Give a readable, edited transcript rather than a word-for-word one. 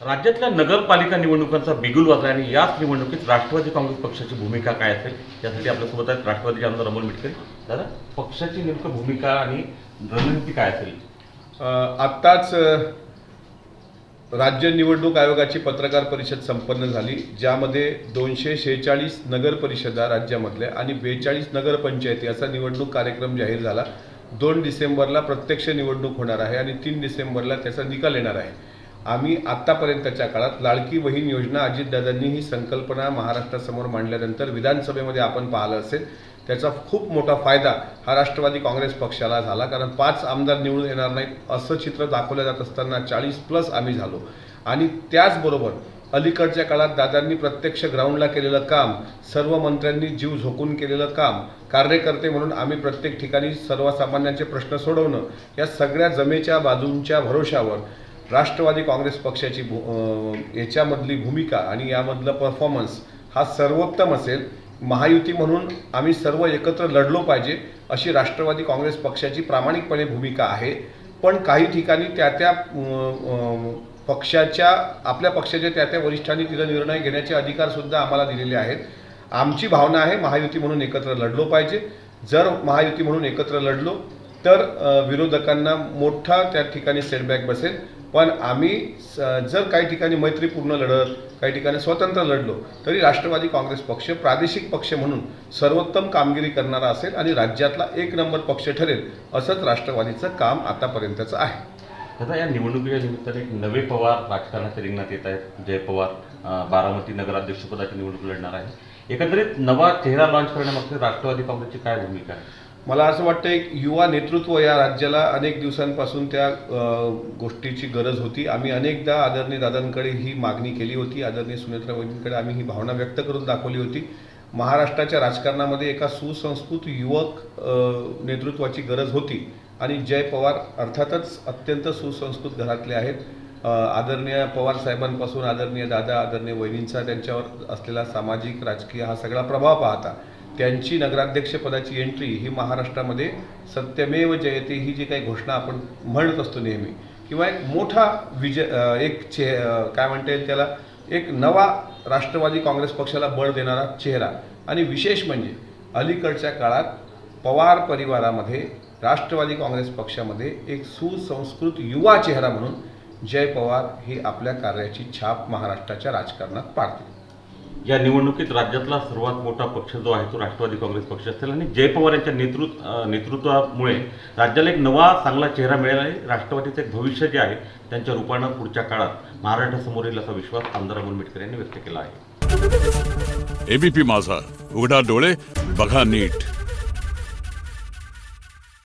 राज्यातल्या नगरपालिका निवडणुकांचा बिगुल वाजला आणि याच निवडणुकीत राष्ट्रवादी काँग्रेस पक्षाची भूमिका काय असेल यासाठी आपल्यासोबत आहेत राष्ट्रवादीचे आमदार अमोल मिटकरी. दादा, पक्षाची नेमकं भूमिका आणि रणनीती काय असेल? आत्ताच राज्य निवडणूक आयोगाची पत्रकार परिषद संपन्न झाली, ज्यामध्ये 246 नगर परिषदा राज्यामधल्या आणि 42 नगरपंचायती असा निवडणूक कार्यक्रम जाहीर झाला. 2 डिसेंबरला प्रत्यक्ष निवडणूक होणार आहे आणि 3 डिसेंबरला त्याचा निकाल येणार आहे. आम्ही आत्तापर्यंतच्या काळात लाडकी बहीण योजना अजितदादांनी ही संकल्पना महाराष्ट्रासमोर मांडल्यानंतर विधानसभेमध्ये आपण पाहिलं असेल, त्याचा खूप मोठा फायदा हा राष्ट्रवादी काँग्रेस पक्षाला झाला. कारण 5 आमदार निवडून येणार नाहीत असं चित्र दाखवलं जात असताना 40+ आम्ही झालो. आणि त्याचबरोबर अलीकडच्या काळात दादांनी प्रत्यक्ष ग्राउंडला केलेलं काम, सर्व मंत्र्यांनी जीव झोकून केलेलं काम, कार्यकर्ते म्हणून आम्ही प्रत्येक ठिकाणी सर्वसामान्यांचे प्रश्न सोडवणं, या सगळ्या जमेच्या बाजूंच्या भरोशावर राष्ट्रवादी काँग्रेस पक्षाची याच्यामधली भूमिका आणि यामधलं परफॉर्मन्स हा सर्वोत्तम असेल. महायुती म्हणून आम्ही सर्व एकत्र लढलो पाहिजे अशी राष्ट्रवादी काँग्रेस पक्षाची प्रामाणिकपणे भूमिका आहे. पण काही ठिकाणी त्या पक्षाच्या आपल्या पक्षाच्या त्या वरिष्ठांनी तिथं निर्णय घेण्याचे अधिकारसुद्धा आम्हाला दिलेले आहेत. आमची भावना आहे महायुती म्हणून एकत्र लढलो पाहिजे. जर महायुती म्हणून एकत्र लढलो तर विरोधकांना मोठा त्या ठिकाणी सेटबॅक बसेल. पण आम्ही जर काही ठिकाणी मैत्रीपूर्ण लढत, काही ठिकाणी स्वतंत्र लढलो तरी राष्ट्रवादी काँग्रेस पक्ष प्रादेशिक पक्ष म्हणून सर्वोत्तम कामगिरी करणारा असेल आणि राज्यातला 1 नंबर पक्ष ठरेल असंच राष्ट्रवादीचं काम आतापर्यंतचं आहे. दादा, या निवडणुकीच्या निमित्ताने एक नवे पवार राजकारणाच्या रिंगणात येत आहेत. जय पवार बारामती नगराध्यक्षपदाची निवडणूक लढणार आहे. एकंदरीत नवा चेहरा लॉन्च करण्यामागची राष्ट्रवादी काँग्रेसची काय भूमिका आहे? मला असं वाटतं एक युवा नेतृत्व या राज्याला अनेक दिवसांपासून त्या गोष्टीची गरज होती. आम्ही अनेकदा आदरणीय दादांकडे ही मागणी केली होती, आदरणीय सुनेत्रा वहिनींकडे आम्ही ही भावना व्यक्त करून दाखवली होती. महाराष्ट्राच्या राजकारणामध्ये एका सुसंस्कृत युवक नेतृत्वाची गरज होती आणि जय पवार अर्थातच अत्यंत सुसंस्कृत घरातले आहेत. आदरणीय पवार साहेबांपासून आदरणीय दादा, आदरणीय वहिनींचा त्यांच्यावर असलेला सामाजिक राजकीय हा सगळा प्रभाव पाहता त्यांची नगराध्यक्षपदाची एंट्री ही महाराष्ट्रामध्ये सत्यमेव जयते ही जी काही घोषणा आपण म्हणत असतो नेहमी, किंवा एक मोठा काय म्हणता येईल त्याला, एक नवा राष्ट्रवादी काँग्रेस पक्षाला बळ देणारा चेहरा. आणि विशेष म्हणजे अलीकडच्या काळात पवार परिवारामध्ये राष्ट्रवादी काँग्रेस पक्षामध्ये एक सुसंस्कृत युवा चेहरा म्हणून जय पवार ही आपल्या कार्याची छाप महाराष्ट्राच्या राजकारणात पाडतील. या निवडणुकीत राज्यातला सर्वात मोठा पक्ष जो आहे तो राष्ट्रवादी काँग्रेस पक्ष असेल आणि जय पवार यांच्या नेतृत्वामुळे राज्याला एक नवा चांगला चेहरा मिळाला आहे. राष्ट्रवादीचं एक भविष्य जे आहे त्यांच्या रूपानं पुढच्या काळात महाराष्ट्रासमोर येईल असा विश्वास आमदार अमोल मिटकरी यांनी व्यक्त केला आहे. एबीपी माझा, उघडा डोळे बघा नीट.